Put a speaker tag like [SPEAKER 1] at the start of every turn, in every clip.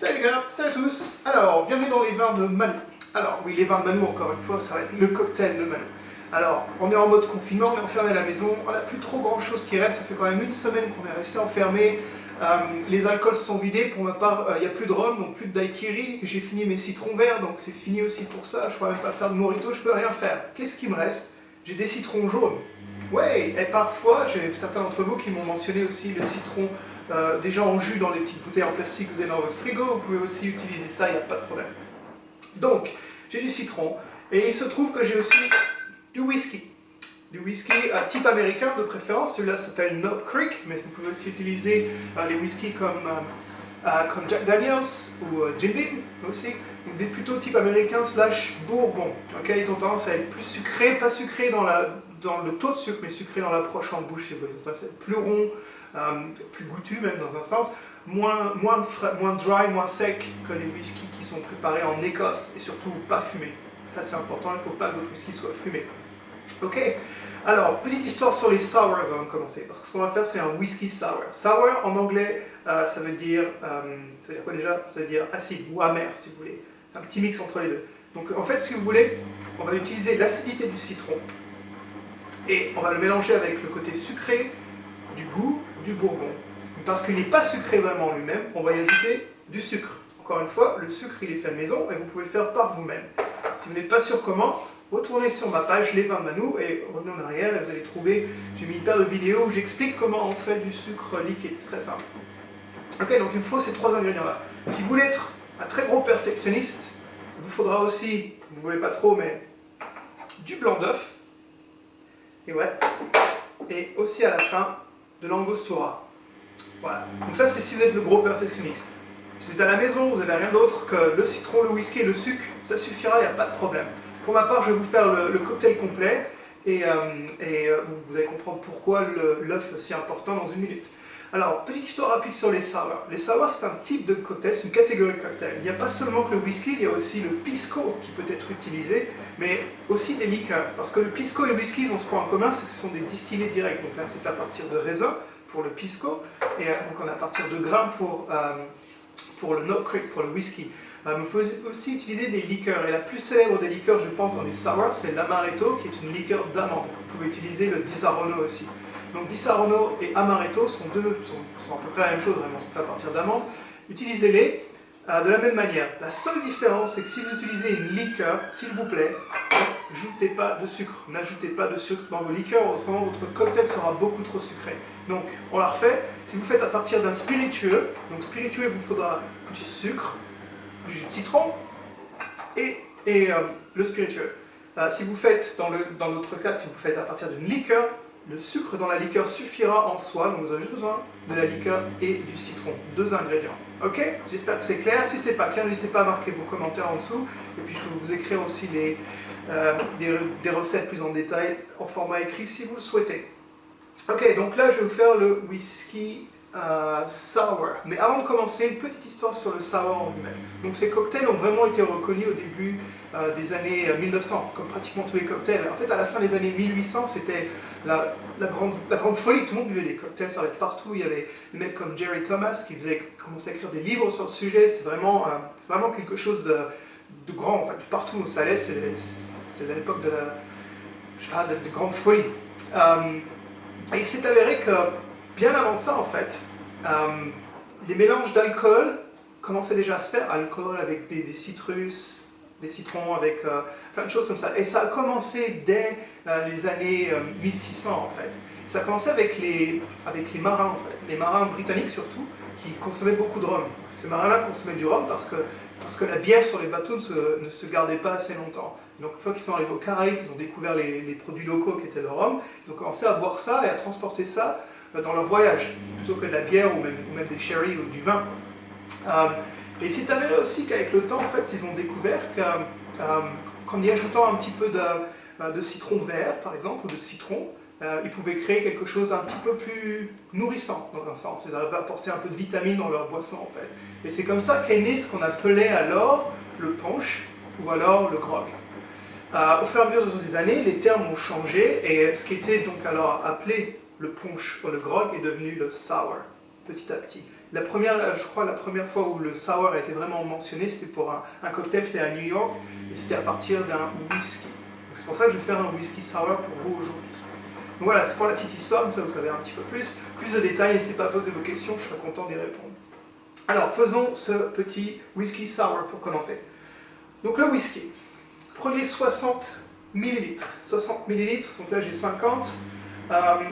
[SPEAKER 1] Salut les gars, salut à tous. Alors, bienvenue dans les vins de Manu. Alors, oui, les vins de Manu, encore une fois, ça va être le cocktail de Manu. Alors, on est en mode confinement, on est enfermé à la maison, on n'a plus trop grand chose qui reste, ça fait quand même une semaine qu'on est resté enfermé. Les alcools se sont vidés, pour ma part, il n'y a plus de rhum, donc plus de daiquiri. J'ai fini mes citrons verts, donc c'est fini aussi pour ça. Je ne pourrais même pas faire de mojito, je peux rien faire. Qu'est-ce qui me reste? J'ai des citrons jaunes. Ouais, et parfois, j'ai certains d'entre vous qui m'ont mentionné aussi le citron déjà en jus dans les petites bouteilles en plastique que vous avez dans votre frigo. Vous pouvez aussi utiliser ça, il n'y a pas de problème. Donc, j'ai du citron, et il se trouve que j'ai aussi du whisky. Du whisky type américain de préférence, celui-là s'appelle Knob Creek, mais vous pouvez aussi utiliser les whiskies comme Jack Daniels ou Jim Beam aussi, donc des plutôt type américain slash bourbon. Okay, ils ont tendance à être plus sucrés, pas sucrés dans le taux de sucre, mais sucrés dans l'approche en bouche. Ils ont tendance à être plus ronds, plus goûtus même dans un sens, moins dry, moins sec que les whiskies qui sont préparés en Écosse et surtout pas fumés. Ça c'est important, il ne faut pas que votre whisky soit fumé. Ok, alors petite histoire sur les sours avant de commencer, parce que ce qu'on va faire c'est un whisky sour. Sour en anglais ça veut dire quoi déjà? Ça veut dire acide ou amer si vous voulez. C'est un petit mix entre les deux. Donc en fait, si vous voulez, on va utiliser l'acidité du citron et on va le mélanger avec le côté sucré du goût du bourbon. Parce qu'il n'est pas sucré vraiment en lui-même, on va y ajouter du sucre. Encore une fois, le sucre il est fait à maison et vous pouvez le faire par vous-même. Si vous n'êtes pas sûr comment, retournez sur ma page Les Vins de Manu et revenez en arrière et vous allez trouver, j'ai mis une paire de vidéos où j'explique comment on fait du sucre liquide. C'est très simple. Ok, donc il me faut ces trois ingrédients-là. Si vous voulez être un très gros perfectionniste, il vous faudra aussi, vous ne voulez pas trop, mais du blanc d'œuf. Et ouais. Et aussi à la fin, de l'angostura. Voilà. Donc ça, c'est si vous êtes le gros perfectionniste. Si vous êtes à la maison, vous n'avez rien d'autre que le citron, le whisky et le sucre, ça suffira, il n'y a pas de problème. Pour ma part, je vais vous faire le cocktail complet et vous allez comprendre pourquoi l'œuf est si important dans une minute. Alors, petite histoire rapide sur les sours. Les sours, c'est un type de cocktail, c'est une catégorie de cocktail. Il n'y a pas seulement que le whisky, il y a aussi le pisco qui peut être utilisé, mais aussi des liqueurs. Parce que le pisco et le whisky, ils ont ce point en commun, c'est que ce sont des distillés directs. Donc là, c'est à partir de raisins pour le pisco, et donc on est à partir de grains pour le Knob Creek, pour le whisky. Il faut aussi utiliser des liqueurs, et la plus célèbre des liqueurs, je pense, dans les sours, c'est l'amaretto, qui est une liqueur d'amande. Vous pouvez utiliser le Disaronno aussi. Donc Disaronno et amaretto sont à peu près la même chose, vraiment, sont faits à partir d'amandes. Utilisez-les de la même manière. La seule différence, c'est que si vous utilisez une liqueur, s'il vous plaît, n'ajoutez pas de sucre. N'ajoutez pas de sucre dans vos liqueurs, autrement votre cocktail sera beaucoup trop sucré. Donc, on la refait. Si vous faites à partir d'un spiritueux, donc spiritueux, il vous faudra du sucre, du jus de citron et le spiritueux. Si vous faites, dans notre cas, si vous faites à partir d'une liqueur, le sucre dans la liqueur suffira en soi, donc vous avez juste besoin de la liqueur et du citron, deux ingrédients. Ok? J'espère que c'est clair. Si ce n'est pas clair, n'hésitez pas à marquer vos commentaires en dessous. Et puis je vais vous écrire aussi des recettes plus en détail en format écrit si vous le souhaitez. Ok, donc là je vais vous faire le whisky sour. Mais avant de commencer, une petite histoire sur le sour en lui-même. Donc ces cocktails ont vraiment été reconnus au début des années 1900, comme pratiquement tous les cocktails. En fait, à la fin des années 1800, c'était la grande folie. Tout le monde buvait des cocktails, ça arrivait partout. Il y avait des mecs comme Jerry Thomas qui commençaient à écrire des livres sur le sujet. C'est vraiment quelque chose de grand, en fait. Partout où ça allait, c'était à l'époque de grande folie. Et il s'est avéré que, bien avant ça, en fait, les mélanges d'alcool commençaient déjà à se faire. Alcool avec des citrus, des citrons, avec plein de choses comme ça. Et ça a commencé dès les années 1600, en fait. Ça a commencé avec les marins, en fait. Les marins britanniques, surtout, qui consommaient beaucoup de rhum. Ces marins-là consommaient du rhum parce que la bière sur les bateaux ne se gardait pas assez longtemps. Donc une fois qu'ils sont arrivés aux Caraïbes, ils ont découvert les produits locaux qui étaient le rhum, ils ont commencé à boire ça et à transporter ça dans leur voyage, plutôt que de la bière ou même des sherry ou du vin. Et il s'est avéré aussi qu'avec le temps, en fait, ils ont découvert qu'en y ajoutant un petit peu de citron vert, par exemple, ou de citron, ils pouvaient créer quelque chose un petit peu plus nourrissant, dans un sens. Ils arrivaient à apporter un peu de vitamine dans leur boisson, en fait. Et c'est comme ça qu'est né ce qu'on appelait alors le punch, ou alors le grog. Au fur et à mesure des années, les termes ont changé, et ce qui était donc alors appelé le punch ou le grog est devenu le sour, petit à petit. je crois la première fois où le sour a été vraiment mentionné, c'était pour un cocktail fait à New York, et c'était à partir d'un whisky. C'est pour ça que je vais faire un whisky sour pour vous aujourd'hui. Donc voilà, c'est pour la petite histoire, comme ça vous savez un petit peu plus. Plus de détails, n'hésitez pas à poser vos questions, je serai content d'y répondre. Alors, faisons ce petit whisky sour pour commencer. Donc le whisky, prenez 60 ml. 60 ml, donc là j'ai 50.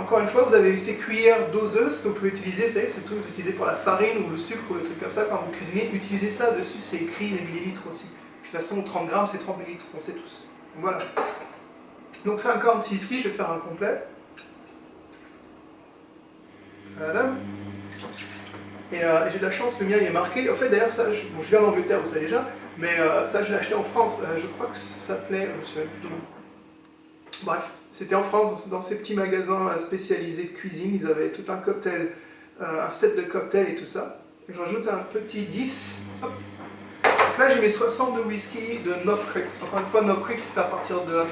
[SPEAKER 1] Encore une fois, vous avez ces cuillères doseuses que vous pouvez utiliser, vous savez, c'est tout, vous utilisez pour la farine ou le sucre ou le truc comme ça quand vous cuisinez. Utilisez ça, dessus c'est écrit les millilitres aussi. De toute façon, 30 grammes c'est 30 millilitres, on sait tous. Voilà. Donc 50 ici, je vais faire un complet. Voilà. Et j'ai de la chance, le mien il est marqué. En fait, d'ailleurs, ça, je viens d'Angleterre, vous savez déjà, mais ça, je l'ai acheté en France. Je crois que ça s'appelait. Je me souviens plus du nom. Bref, c'était en France, dans ces petits magasins spécialisés de cuisine. Ils avaient tout un cocktail, un set de cocktails et tout ça. Et je rajoute un petit 10. Hop. Donc là, j'ai mes 60 de whisky de Knob Creek. Encore une fois, Knob Creek, c'est fait à partir de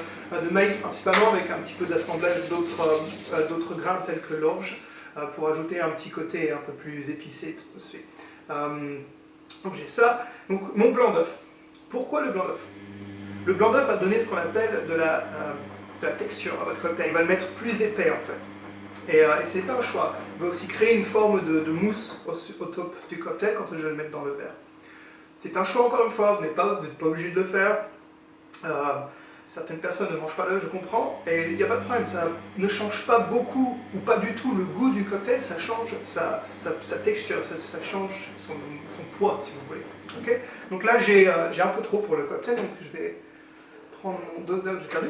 [SPEAKER 1] maïs principalement, avec un petit peu d'assemblage d'autres grains tels que l'orge, pour ajouter un petit côté un peu plus épicé. Donc j'ai ça. Donc mon blanc d'œuf. Pourquoi le blanc d'œuf? Le blanc d'œuf va donner ce qu'on appelle de la texture à votre cocktail. Il va le mettre plus épais en fait. Et c'est un choix. Il va aussi créer une forme de mousse au top du cocktail quand je vais le mettre dans le verre. C'est un choix encore une fois, vous n'êtes pas obligé de le faire. Certaines personnes ne mangent pas l'œuf, je comprends, et il n'y a pas de problème, ça ne change pas beaucoup ou pas du tout le goût du cocktail, ça change sa texture, ça change son poids si vous voulez. Okay, donc là j'ai un peu trop pour le cocktail, donc je vais prendre mon doseur que j'ai perdu.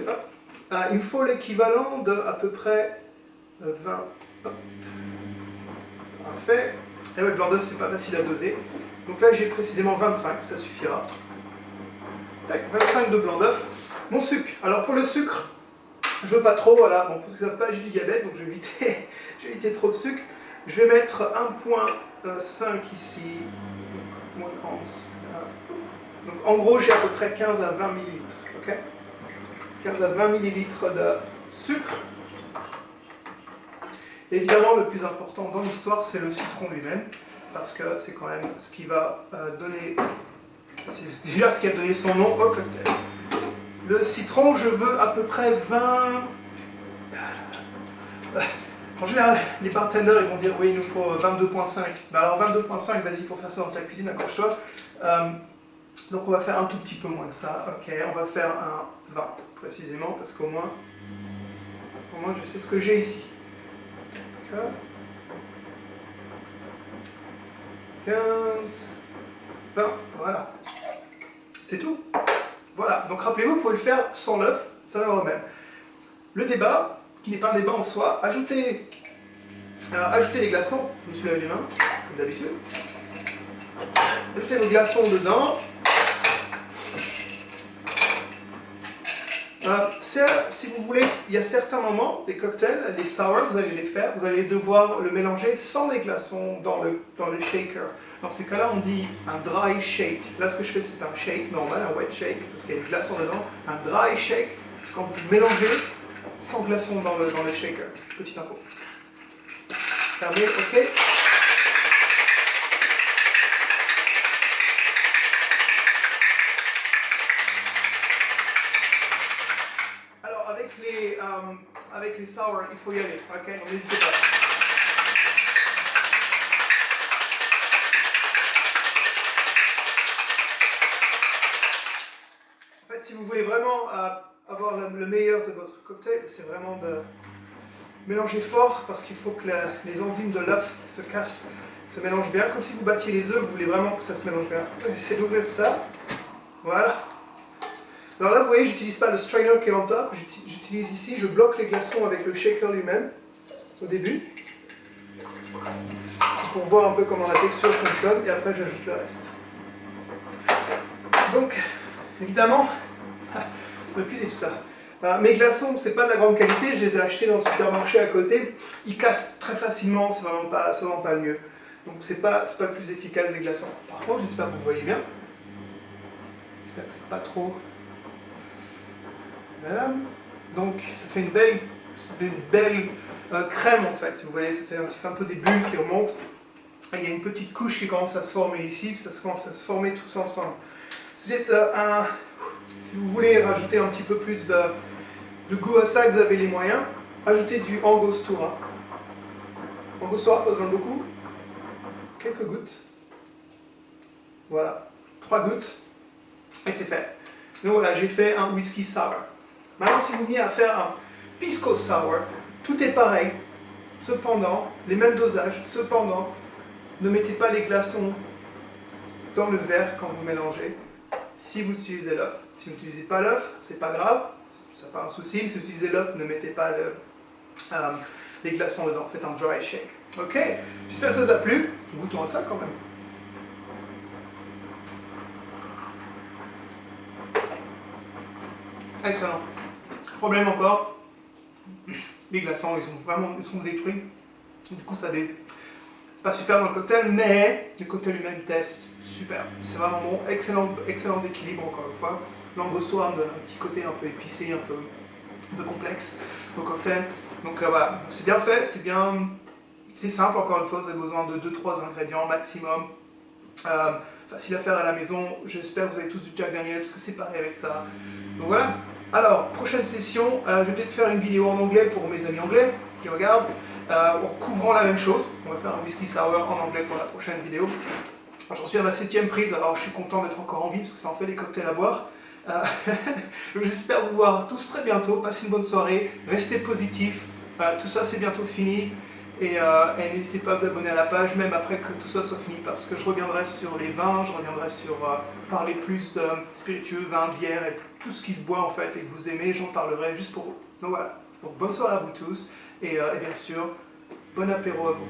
[SPEAKER 1] Il me faut l'équivalent de à peu près 20. Hop. Parfait. Et ouais, le blanc d'œuf c'est pas facile à doser. Donc là j'ai précisément 25, ça suffira. Tac, 25 de blanc d'œuf. Mon sucre. Alors pour le sucre, je veux pas trop, voilà. Bon, pour ceux qui ne savent pas, j'ai du diabète, donc je vais éviter trop de sucre. Je vais mettre 1,5 ici, donc moins 11. Donc en gros j'ai à peu près 15 à 20 millilitres. Okay, 15 à 20 millilitres de sucre. Évidemment, le plus important dans l'histoire, c'est le citron lui-même, parce que c'est quand même ce qui va donner, c'est déjà ce qui a donné son nom au cocktail. Le citron, je veux à peu près 20... En général, les bartenders ils vont dire oui, il nous faut 22,5. Bah alors 22,5, vas-y pour faire ça dans ta cuisine, accroche-toi. Donc on va faire un tout petit peu moins que ça. Ok, on va faire un 20 précisément, parce qu'au moins je sais ce que j'ai ici. 15, 20, voilà. C'est tout. Voilà, donc rappelez-vous, vous pouvez le faire sans l'œuf, ça va au même. Le débat, qui n'est pas un débat en soi, ajoutez les glaçons, je me suis lavé les mains, comme d'habitude. Ajoutez vos glaçons dedans. Si vous voulez, il y a certains moments, des cocktails, les sour, vous allez les faire, vous allez devoir le mélanger sans les glaçons dans le shaker. Dans ces cas-là, on dit un dry shake. Là, ce que je fais, c'est un shake normal, un wet shake, parce qu'il y a des glaçons dedans. Un dry shake, c'est quand vous mélangez sans glaçons dans le shaker. Petite info. Fermé, ok. Avec les sour, il faut y aller, ok? Donc n'hésitez pas. En fait, si vous voulez vraiment avoir le meilleur de votre cocktail, c'est vraiment de mélanger fort, parce qu'il faut que les enzymes de l'œuf se cassent, se mélangent bien. Comme si vous battiez les œufs, vous voulez vraiment que ça se mélange bien. J'essaie d'ouvrir ça. Voilà. Alors là, vous voyez, j'utilise pas le strainer qui est en top, j'utilise ici, je bloque les glaçons avec le shaker lui-même, au début, pour voir un peu comment la texture fonctionne, et après j'ajoute le reste. Donc, évidemment, on va puiser tout ça. Mes glaçons, c'est pas de la grande qualité, je les ai achetés dans le supermarché à côté, ils cassent très facilement, c'est vraiment pas le mieux. Donc c'est pas le plus efficace des glaçons. Par contre, j'espère que vous voyez bien. J'espère que c'est pas trop... Voilà. Donc ça fait une belle crème en fait, si vous voyez, ça fait un peu des bulles qui remontent. il y a une petite couche qui commence à se former ici, ça commence à se former tous ensemble. Si vous voulez rajouter un petit peu plus de goût à ça, que vous avez les moyens, ajoutez du Angostura. Angostura, pas besoin de beaucoup. Quelques gouttes. Voilà, 3 gouttes. Et c'est fait. Donc voilà, j'ai fait un whisky sour. Maintenant, si vous venez à faire un pisco sour, tout est pareil. Cependant, les mêmes dosages. Cependant, ne mettez pas les glaçons dans le verre quand vous mélangez. Si vous utilisez l'œuf. Si vous n'utilisez pas l'œuf, c'est pas grave. C'est pas un souci. Mais si vous utilisez l'œuf, ne mettez pas les glaçons dedans. Faites un dry shake. Ok? J'espère que ça vous a plu. Goûtons à ça quand même. Excellent. Problème encore, les glaçons ils sont détruits. Du coup c'est pas super dans le cocktail, mais le cocktail lui-même teste super. C'est vraiment bon, excellent d'équilibre encore une fois. L'angostura me donne un petit côté un peu épicé, un peu complexe au cocktail. Donc voilà, c'est bien fait, c'est simple encore une fois, vous avez besoin de 2-3 ingrédients maximum. Facile à faire à la maison, j'espère que vous avez tous du Jack Daniel parce que c'est pareil avec ça. Donc voilà. Alors, prochaine session, je vais peut-être faire une vidéo en anglais pour mes amis anglais qui regardent, en couvrant la même chose. On va faire un whisky sour en anglais pour la prochaine vidéo. J'en suis à ma 7e prise, alors je suis content d'être encore en vie parce que ça en fait des cocktails à boire. J'espère vous voir tous très bientôt. Passez une bonne soirée, restez positifs. Tout ça c'est bientôt fini. Et n'hésitez pas à vous abonner à la page, même après que tout ça soit fini, parce que je reviendrai sur les vins, je reviendrai sur parler plus de spiritueux, vin, bière, et tout ce qui se boit en fait, et que vous aimez, j'en parlerai juste pour vous. Donc voilà, donc bonne soirée à vous tous, et bien sûr, bon apéro à vous.